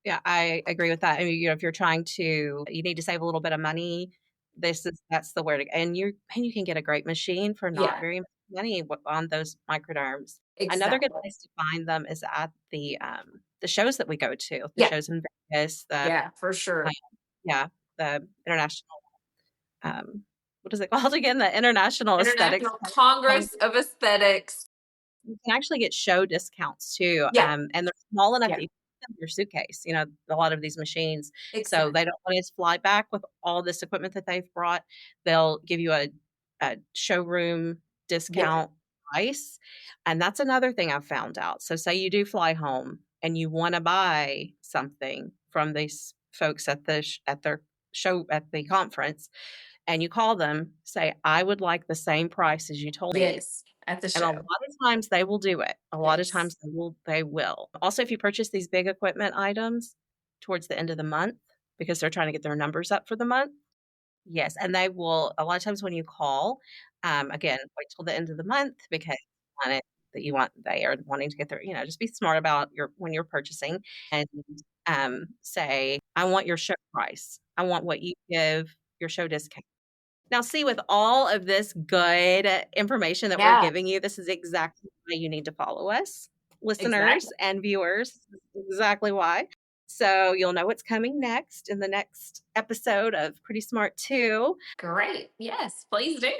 Yeah, I agree with that. I mean, if you're trying to, you need to save a little bit of money. That's the word. And you can get a great machine for not Yeah, very much money on those microderms. Another good exactly. place to find them is at the shows that we go to, the Yeah, shows in Vegas, yeah, for sure. um, yeah, the international, what is it called again? The International Aesthetics International Congress of Aesthetics. you can actually get show discounts too, Yeah, and they're small enough yeah, that you can put them in your suitcase, a lot of these machines, so they exactly. don't want us to fly back with all this equipment that they've brought. They'll give you a showroom Yeah, discount price, and that's another thing I've found out. So say you do fly home and you wanna buy something from these folks at their show at the conference, and you call them, say, "I would like the same price as you told me." yes, at the And a show. lot of times they will do it. A lot of Yes, times they will. Also, if you purchase these big equipment items towards the end of the month because they're trying to get their numbers up for the month, yes, and they will a lot of times when you call, again, wait till the end of the month because you want it that you want they are wanting to get their just be smart about your when you're purchasing and, say, "I want your show price. I want what you give your show discount." Now, see, with all of this good information that we're yeah, giving you, this is exactly why you need to follow us, listeners exactly. and viewers. This is exactly why. So you'll know what's coming next in the next episode of Pretty Smart 2. Great. Yes, please do.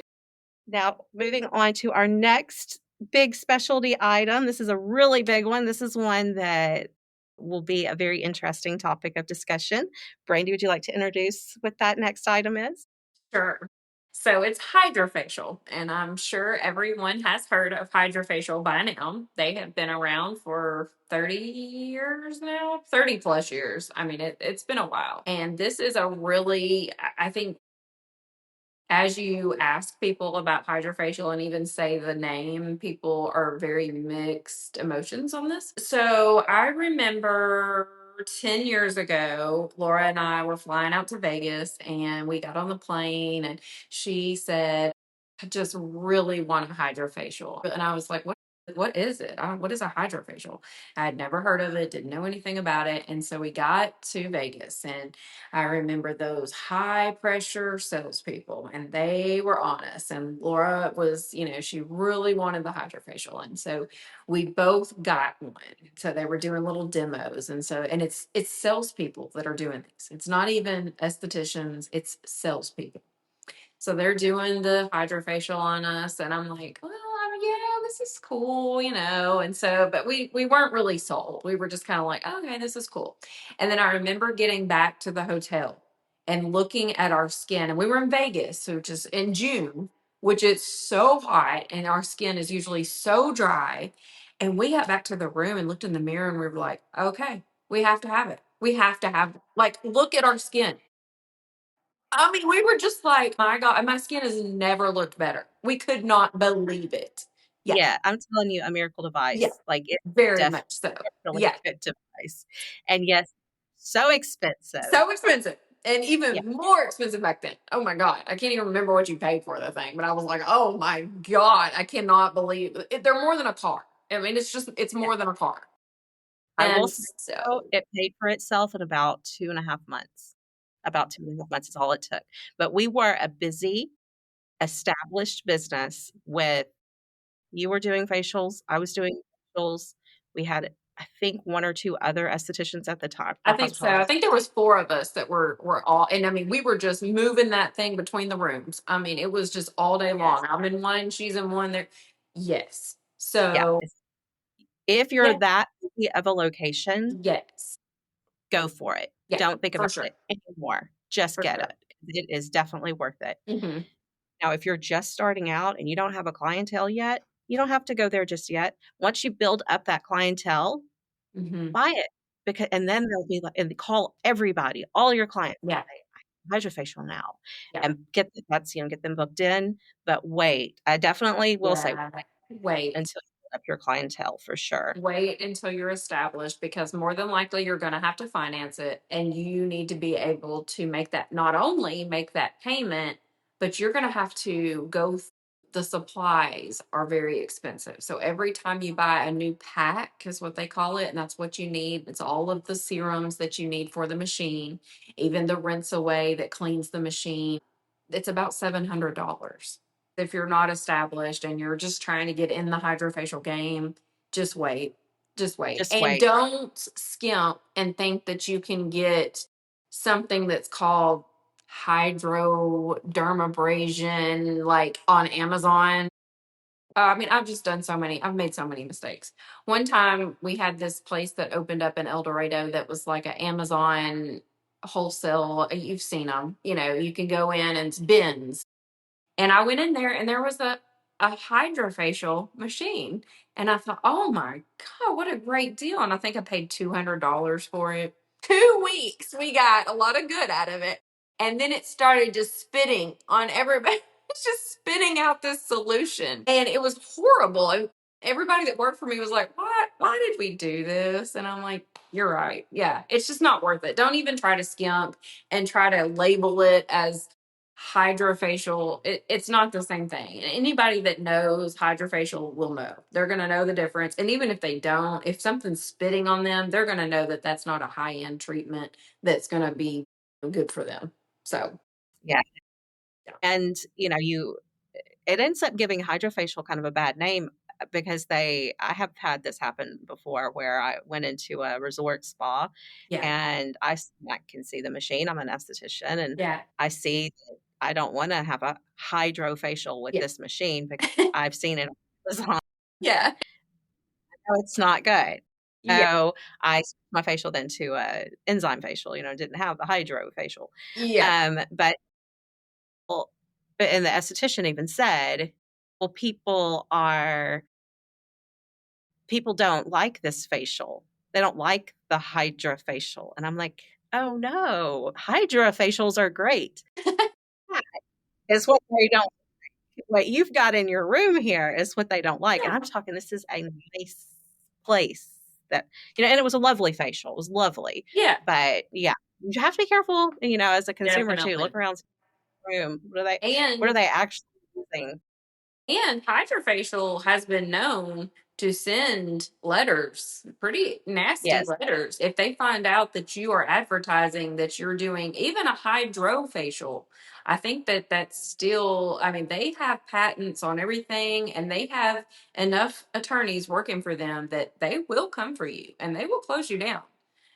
Now, moving on to our next big specialty item. This is a really big one. This is one that will be a very interesting topic of discussion. Brandy, would you like to introduce what that next item is? Sure. So it's Hydrafacial, and I'm sure everyone has heard of Hydrafacial by now. They have been around for 30 years now, 30 plus years. I mean, it's been a while. And this is a really, I think, as you ask people about Hydrafacial and even say the name, people are very mixed emotions on this. So I remember 10 years ago, Laura and I were flying out to Vegas, and we got on the plane, and she said, I just really want a Hydrafacial. And I was like, what is it? What is a Hydrafacial? I had never heard of it, didn't know anything about it. And so we got to Vegas, and I remember those high pressure salespeople, and they were on us. And Laura was, she really wanted the Hydrafacial. And so we both got one. So they were doing little demos. And it's salespeople that are doing these. It's not even estheticians, it's salespeople. So they're doing the Hydrafacial on us, and I'm like, well, yeah, this is cool, And so, but we weren't really sold. We were just kind of like, okay, this is cool. And then I remember getting back to the hotel and looking at our skin, and we were in Vegas, so just in June, which is so hot, and our skin is usually so dry. And we got back to the room and looked in the mirror, and we were like, okay, we have to have it. We have to have, like, look at our skin. I mean, we were just like, my God, my skin has never looked better. We could not believe it. Yeah. Yeah, I'm telling you, a miracle Yeah. device. Like, it's Very much definitely so. a really Yeah. good device. And yes, so expensive. So expensive. And Yeah, even more expensive back then. Oh my God. I can't even remember what you paid for the thing, but I was like, oh my God, I cannot believe it. They're more than a car. I mean, it's yeah. more than a car. I will And say, though, so it paid for itself in about 2.5 months. About 2.5 months is all it took. But we were a busy, established business with you were doing facials, I was doing facials. We had, I think, 1 or 2 other estheticians at the time, I or think so. I cosmetologists. think there was four of us that were all, and I mean, we were just moving that thing between the rooms. I mean, it was just all day Yes. long. I'm in one, she's in one. There, yes. Yeah. So If you're Yeah. that busy of a location, Yes. go for it. Yeah. Don't think For about sure. it anymore. Just For get sure. it. It is definitely worth it. Hmm. Now, if you're just starting out and you don't have a clientele yet, you don't have to go there just yet. Once you build up that clientele, Hmm. buy it because, and then they'll be like, and call everybody, all your clients, Yeah. say, "I have Hydrafacial now," Yeah. and get them booked in. But wait, I definitely will say Yeah. wait Wait. until you build up your clientele for sure. Wait until you're established because more than likely you're going to have to finance it and you need to be able to make that not only make that payment, but you're going to have to the supplies are very expensive. So every time you buy a new pack is what they call it and that's what you need. It's all of the serums that you need for the machine, even the rinse away that cleans the machine. It's about $700. If you're not established and you're just trying to get in the hydrofacial game, just wait. Just wait. Just And wait. don't skimp and think that you can get something that's called hydrodermabrasion like on Amazon. I mean, I've made so many mistakes. One time we had this place that opened up in El Dorado that was like an Amazon wholesale. You've seen them, you can go in and it's bins and I went in there and there was a hydrofacial machine. And I thought, oh my God, what a great deal. And I think I paid $200 for it. 2 weeks, we got a lot of good out of it. And then it started just spitting on everybody. It's just spitting out this solution. And it was horrible. And everybody that worked for me was like, what? Why did we do this? And I'm like, you're right. Yeah, it's just not worth it. Don't even try to skimp and try to label it as hydrofacial. It's not the same thing. And anybody that knows hydrofacial will know. They're going to know the difference. And even if they don't, if something's spitting on them, they're going to know that that's not a high end treatment that's going to be good for them. So, Yeah. yeah. And, it ends up giving Hydrafacial kind of a bad name because I have had this happen before where I went into a resort spa Yeah. and I can see the machine. I'm an esthetician and Yeah. I see that I don't want to have a hydrofacial with Yeah. this machine because I've seen it on Amazon. Yeah. No, it's not good. Yeah. So I switched my facial then to a enzyme facial, didn't have the hydrofacial. Yeah. But well, and the esthetician even said, well, people don't like this facial. They don't like the Hydrafacial. And I'm like, oh no, Hydrafacials are great. Yeah, it's what they don't, what you've got in your room here is what they don't like. And I'm talking, this is a nice place that, and it was a lovely facial. It was lovely. Yeah. But yeah, you have to be careful, as a consumer too. Look Definitely. around the room. What are And they actually using? And Hydrafacial has been known to send letters, pretty nasty Yes. letters, if they find out that you are advertising that you're doing even a hydrofacial. I think that that's still, I mean, they have patents on everything and they have enough attorneys working for them that they will come for you and they will close you down.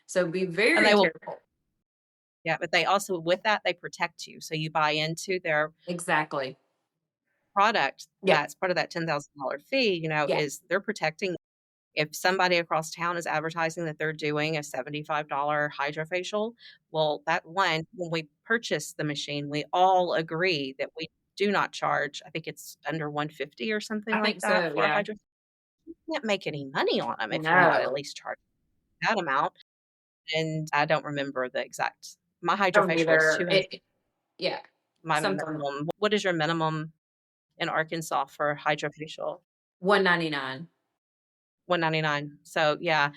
So be And very they will, careful. yeah, but they also, with that, they protect you. So you buy into their Exactly. product. Yep. That's part of that $10,000 fee, Yeah. is they're protecting. If somebody across town is advertising that they're doing a $75 hydrofacial, well, when we purchase the machine, we all agree that we do not charge, I think it's under 150 or something I like think that so. for a Yeah. hydrofacial. You can't make any money on them if you're not at No. least charging that amount. And I don't remember the exact. My Don't hydrofacial is either. 200. Yeah. My Something minimum. What is your minimum in Arkansas for hydrofacial? 199. 199. So yeah.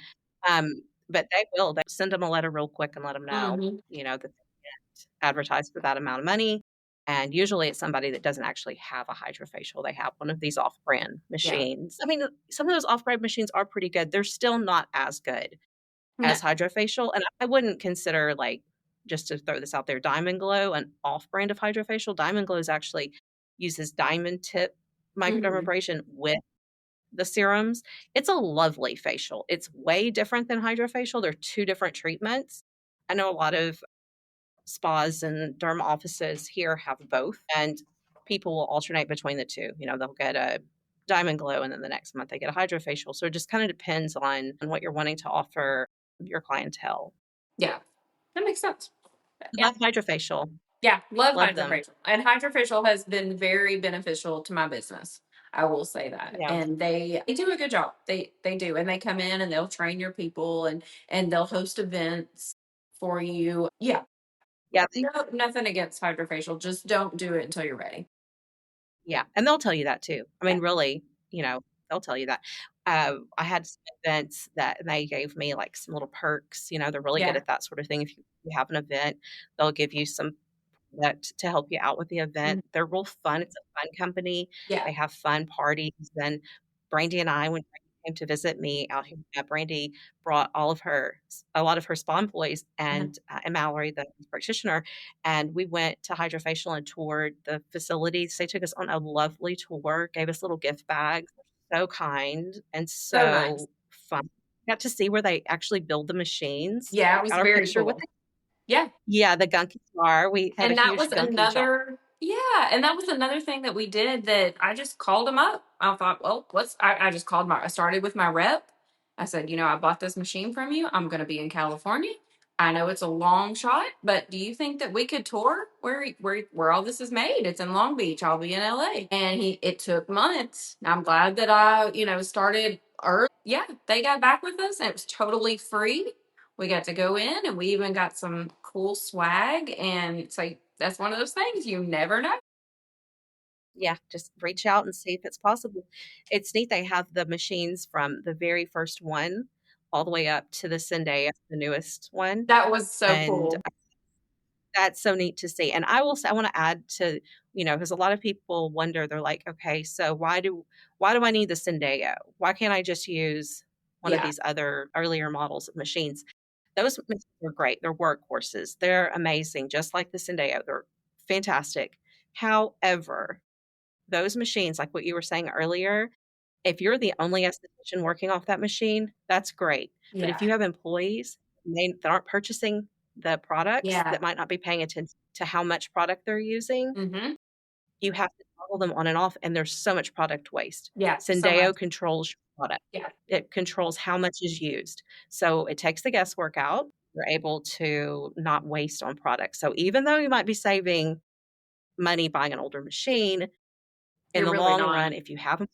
But they send them a letter real quick and let them know, Mhm. that they can't advertise for that amount of money. And usually it's somebody that doesn't actually have a hydrofacial. They have one of these off-brand Yeah. machines. I mean, some of those off-brand machines are pretty good. They're still not as good No. as Hydrafacial, and I wouldn't consider, like, just to throw this out there, Diamond Glow an off-brand of Hydrafacial. Diamond Glow is actually uses diamond tip Mhm. microdermabrasion with the serums. It's a lovely facial. It's way different than Hydrafacial. They're 2 different treatments. I know a lot of spas and derm offices here have both, and people will alternate between the 2. They'll get a Diamond Glow, and then the next month they get a Hydrafacial. So it just kind of depends on what you're wanting to offer your clientele. Yeah, that makes sense. I love Hydrafacial. Yeah, love Love them. Hydrafacial. And Hydrafacial has been very beneficial to my business. I will say that. Yeah. And they do a good job. They do. And they come in and they'll train your people and they'll host events for you. Yeah. Yeah, No, nothing against Hydrafacial. Just don't do it until you're ready. yeah, and they'll tell you that too. I Yeah. mean, really, they'll tell you that. I had some events that they gave me, like, some little perks, they're really good Yeah. at that sort of thing. If you have an event, they'll give you some that to help you out with the event. Mhm. They're real fun. It's a fun company. Yeah. They have fun parties. And Brandy and I, when Brandy came to visit me out here, Brandy brought a lot of her spa employees Uh-huh. and Mallory, the practitioner, and we went to Hydrafacial and toured the facilities. They took us on a lovely tour, gave us little gift bags. So kind and So nice. so fun. Got to see where they actually build the machines. Yeah, it was Got our very picture with cool. Yeah. yeah, the Gunky jar. We had a And that huge was Gunky jar. another yeah, and that was another thing that we did that I just called them up. I thought, well, I just called I started with my rep. I said, I bought this machine from you. I'm gonna be in California. I know it's a long shot, but do you think that we could tour where all this is made? It's in Long Beach. I'll be in LA. And it took months. I'm glad that I, started early. Yeah, they got back with us and it was totally free. We got to go in and we even got some cool swag. And it's like, that's one of those things you never know. Yeah, just reach out and see if it's possible. It's neat they have the machines from the very first one all the way up to the Zendaya, the newest one, That was so and cool. that's so neat to see. And I will say, I wanna add to, because a lot of people wonder, they're like, "Okay, so why do I need the Syndeo? Why can't I just use one of Yeah. these other earlier models of machines?" Those machines are great. They're workhorses. They're amazing, just like the Syndeo. They're fantastic. However, those machines, like what you were saying earlier, if you're the only esthetician working off that machine, that's great. But if Yeah. you have employees that aren't purchasing the products, Yeah. that might not be paying attention to how much product they're using, Hmm. you have to toggle them on and off, and there's so much product waste. Yeah. So much. Syndeo controls your product. Yeah. It controls how much is used. So it takes the guesswork out. You're able to not waste on products. So even though you might be saving money buying an older machine, in You're the really long not. run, if you haven't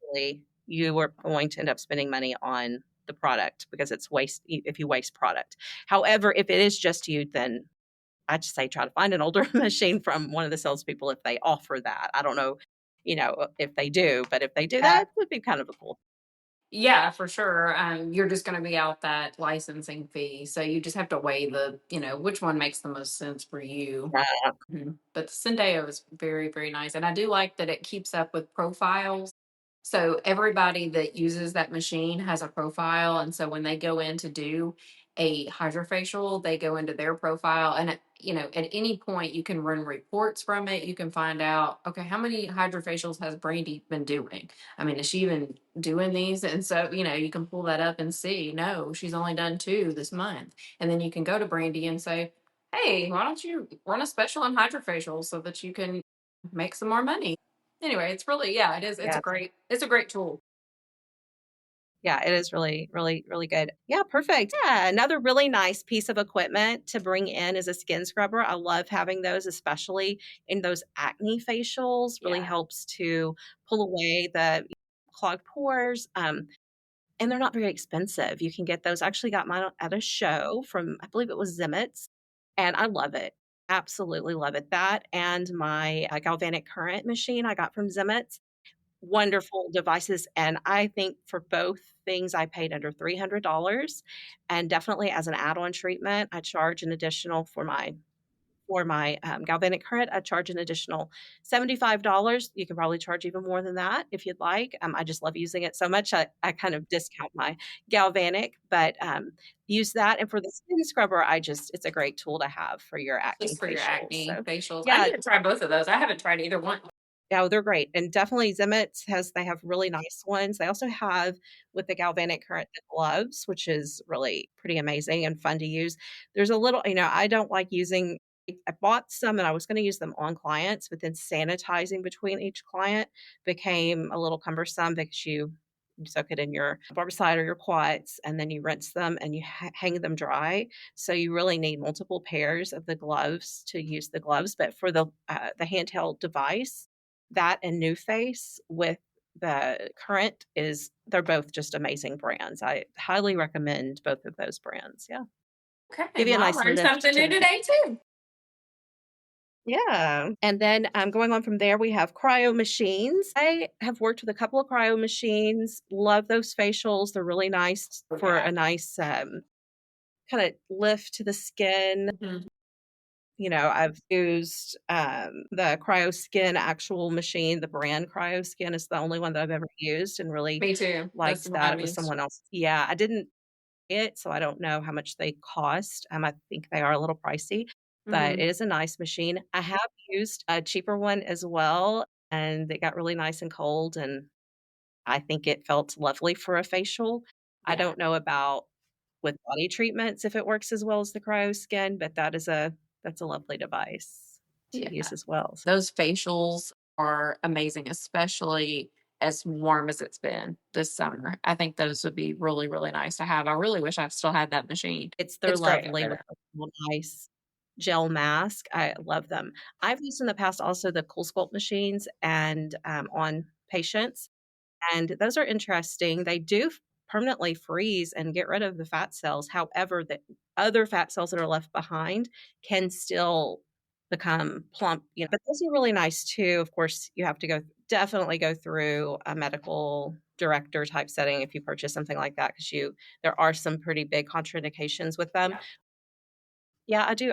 correctly, you are going to end up spending money on the product because it's waste if you waste product. However, if it is just you, then I'd just say try to find an older machine from one of the salespeople if they offer that. I don't know, if they do, but if they do, Yeah. that would be kind of a cool. Yeah, for sure. You're just going to be out that licensing fee. So you just have to weigh which one makes the most sense for you. Uh, Mhm. But the Syndeo is very, very nice. And I do like that it keeps up with profiles. So everybody that uses that machine has a profile. And so when they go in to do a hydrofacial, they go into their profile. And, at any point, you can run reports from it. You can find out, okay, how many hydrofacials has Brandy been doing? I mean, is she even doing these? And so, you can pull that up and see, no, she's only done two this month. And then you can go to Brandy and say, hey, why don't you run a special on hydrofacial so that you can make some more money? Anyway, it's really, yeah, it is. yeah, It's a great tool. yeah, it is really, really, really good. Yeah, perfect. Yeah, another really nice piece of equipment to bring in is a skin scrubber. I love having those, especially in those acne facials. Really Yeah. helps to pull away the clogged pores. And they're not very expensive. You can get those. I actually got mine at a show from, I believe it was Zimmets, and I love it. Absolutely love it. That and my galvanic current machine I got from Zimmets. Wonderful devices. And I think for both things, I paid under $300. And definitely as an add on treatment, I charge an additional for my galvanic current, I charge an additional $75. You can probably charge even more than that if you'd like. I just love using it so much. I kind of discount my galvanic, but use that. And for the skin scrubber, it's a great tool to have for your acne Just for your facials. acne So, facials. I yeah, need to try both of those. I haven't tried either one. yeah, they're great. And definitely they have really nice ones. They also have with the galvanic current the gloves, which is really pretty amazing and fun to use. There's a little, I don't like using I bought some and I was going to use them on clients, but then sanitizing between each client became a little cumbersome because you soak it in your barbicide or your quats, and then you rinse them and you hang them dry. So you really need multiple pairs of the gloves to use the gloves. But for the handheld device, that and New Face with the current is they're both just amazing brands. I highly recommend both of those brands. Yeah. Okay. Give you a Well, I nice learned lift something to new the today too. yeah. And then going on from there, we have cryo machines. I have worked with a couple of cryo machines. Love those facials. They're really nice Oh, for yeah. a nice kind of lift to the skin. Mhm. I've used the Cryo Skin actual machine. The brand Cryo Skin is the only one that I've ever used and really Me too. That's liked the one that. I've It was used. someone else. Yeah, I didn't it, so I don't know how much they cost. I think they are a little pricey, but Hmm. it is a nice machine. I have used a cheaper one as well, and it got really nice and cold, and I think it felt lovely for a facial. I Yeah. don't know about with body treatments if it works as well as the Cryo Skin, but that's a lovely device to use Yeah. as well. Those facials are amazing, especially as warm as it's been this summer. I think those would be really, really nice to have. I really wish I still had that machine. They're It's great up lovely with there. a little nice gel mask. I love them. I've used in the past also the Cool Sculpt machines and on patients. And those are interesting. They do permanently freeze and get rid of the fat cells. However, the other fat cells that are left behind can still become plump, But those are really nice too. Of course, you have to definitely go through a medical director type setting if you purchase something like that because there are some pretty big contraindications with them. Yeah. Yeah, I do.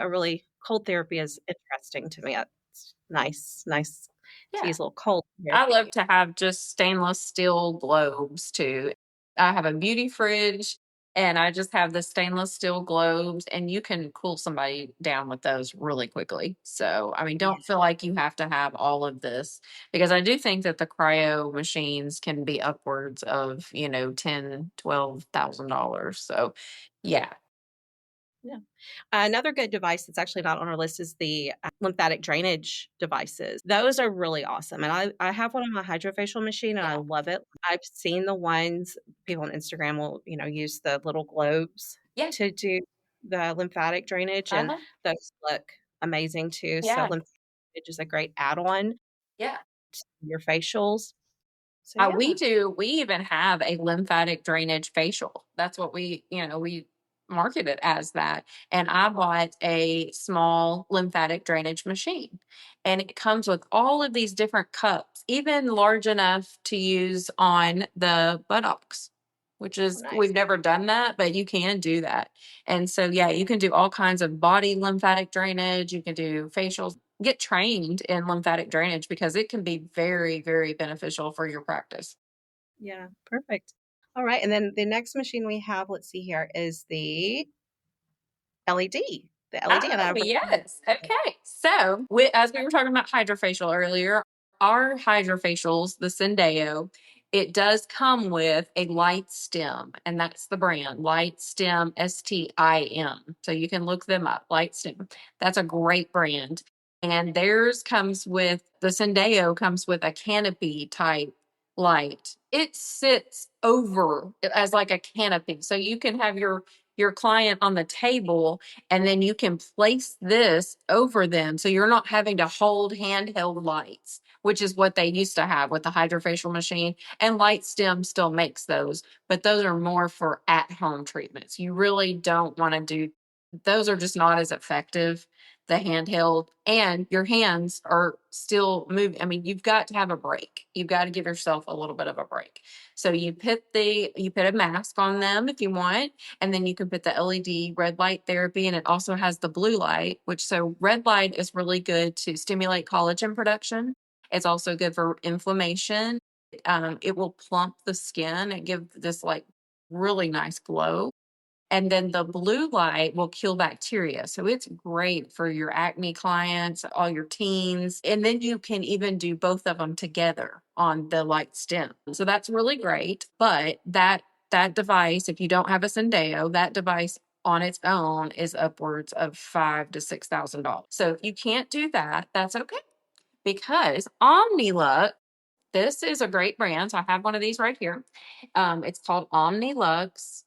Cold therapy is interesting to me. It's nice to Yeah. use a little cold I love therapy. to have just stainless steel globes too. I have a beauty fridge and I just have the stainless steel globes, and you can cool somebody down with those really quickly. So, I mean, don't feel like you have to have all of this, because I do think that the cryo machines can be upwards of, ten, $12,000. So, yeah. Yeah. Another good device that's actually not on our list is the lymphatic drainage devices. Those are really awesome. And I have one on my Hydrafacial machine and I Yeah. love it. I've seen the ones people on Instagram will, use the little globes Yeah. to do the lymphatic drainage, and Uh-huh. those look amazing too. So Yeah. lymphatic drainage is a great add-on Yeah. to your facials. So yeah. We even have a lymphatic drainage facial. That's what we market it as that. And I bought a small lymphatic drainage machine. And it comes with all of these different cups, even large enough to use on the buttocks, which Oh, is, nice. we've never done that, but you can do that. And so, yeah, you can do all kinds of body lymphatic drainage. You can do facials. Get trained in lymphatic drainage because it can be very, very beneficial for your practice. Yeah, perfect. All right. And then the next machine we have, let's see here, is the LED. The LED, and Oh, yes. Okay. So, as we were talking about Hydrafacial earlier, our Hydrafacials, the Syndeo, it does come with a light stem, and that's the brand, Light Stem, STIM. So you can look them up, Light Stem. That's a great brand. And theirs comes with, the Syndeo comes with a canopy type light. It sits over as like a canopy. So you can have your client on the table, and then you can place this over them. So you're not having to hold handheld lights, which is what they used to have with the Hydrafacial machine. And Lightstem still makes those, but those are more for at home treatments. You really don't want to do those, are just not as effective, the handheld, and your hands are still moving. I mean, you've got to have a break. You've got to give yourself a little bit of a break. So you put a mask on them if you want, and then you can put the LED red light therapy, and it also has the blue light, which, so red light is really good to stimulate collagen production. It's also good for inflammation. It will plump the skin and give this like really nice glow. And then the blue light will kill bacteria. So it's great for your acne clients, all your teens. And then you can even do both of them together on the light stem. So that's really great. But that device, if you don't have a Syndeo, that device on its own is upwards of $5,000 to $6,000. So if you can't do that, that's okay, because Omnilux, this is a great brand. So I have one of these right here. It's called Omnilux,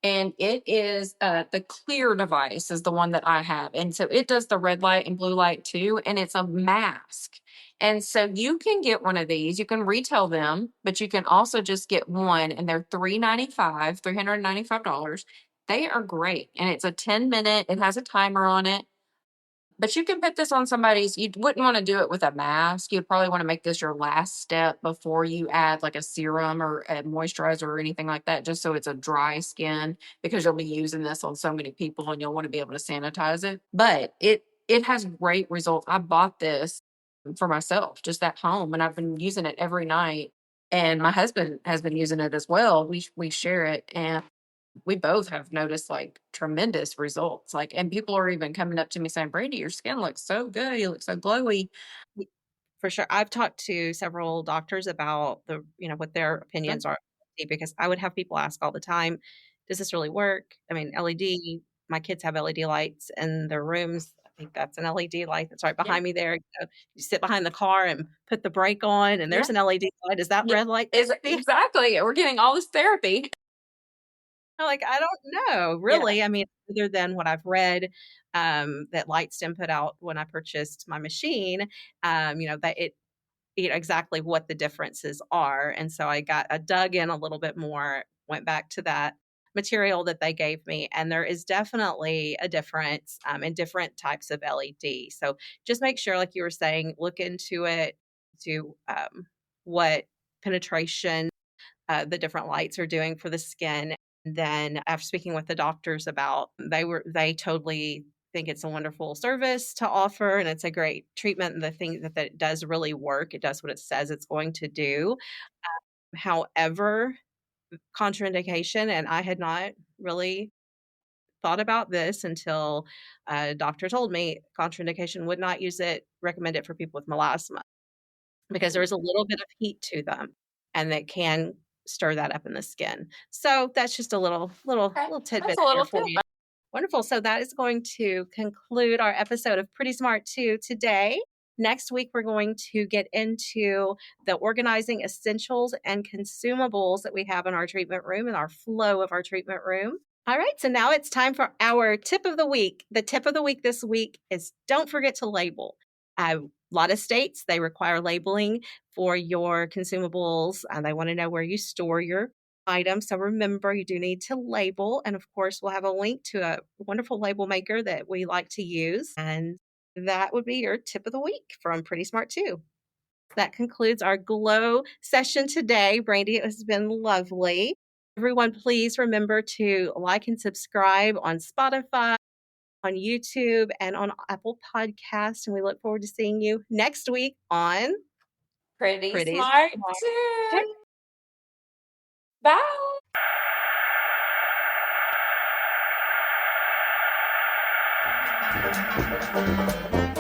and it is the clear device is the one that I have. And so it does the red light and blue light too, and it's a mask. And so you can get one of these. You can retail them, but you can also just get one, and they're $395. They are great. And it's a 10-minute, it has a timer on it. But you can put this on somebody's, you wouldn't want to do it with a mask. You'd probably want to make this your last step before you add like a serum or a moisturizer or anything like that, just so it's a dry skin, because you'll be using this on so many people and you'll want to be able to sanitize it. But it has great results. I bought this for myself just at home, and I've been using it every night. And my husband has been using it as well. We share it, and we both have noticed like tremendous results. Like, and people are even coming up to me saying, Brandy, your skin looks so good. You look so glowy. For sure. I've talked to several doctors about what their opinions are, because I would have people ask all the time, does this really work? I mean, LED, my kids have LED lights in their rooms. I think that's an LED light that's right Yeah. behind me there. You sit behind the car and put the brake on, and there's Yeah. an LED light. Is that Yeah, red light? exactly. We're getting all this therapy. I'm like, I don't know, Yeah. really. I mean, other than what I've read, that Lightstim put out when I purchased my machine, that exactly what the differences are. And so I dug in a little bit more, went back to that material that they gave me, and there is definitely a difference in different types of LED. So just make sure, like you were saying, look into it, to what penetration the different lights are doing for the skin. Then after speaking with the doctors about, they totally think it's a wonderful service to offer, and it's a great treatment. And the thing that it does really work, it does what it says it's going to do. However, contraindication, and I had not really thought about this until a doctor told me, contraindication, would not use it, recommend it for people with melasma, because there's a little bit of heat to them, and that can stir that up in the skin. So that's just a little Okay. tidbit That's a there little for tip. you. Wonderful. So that is going to conclude our episode of Pretty Smart 2 today. Next week, we're going to get into the organizing essentials and consumables that we have in our treatment room and our flow of our treatment room. All right, so now it's time for our tip of the week. The tip of the week this week is, don't forget to label. A lot of states, they require labeling for your consumables, and they want to know where you store your items. So remember, you do need to label. And of course, we'll have a link to a wonderful label maker that we like to use. And that would be your tip of the week from Pretty Smart 2. That concludes our glow session today. Brandy, it has been lovely. Everyone, please remember to like and subscribe on Spotify, on YouTube, and on Apple Podcasts. And we look forward to seeing you next week on Pretty Pretty smart Smart. too. Bye.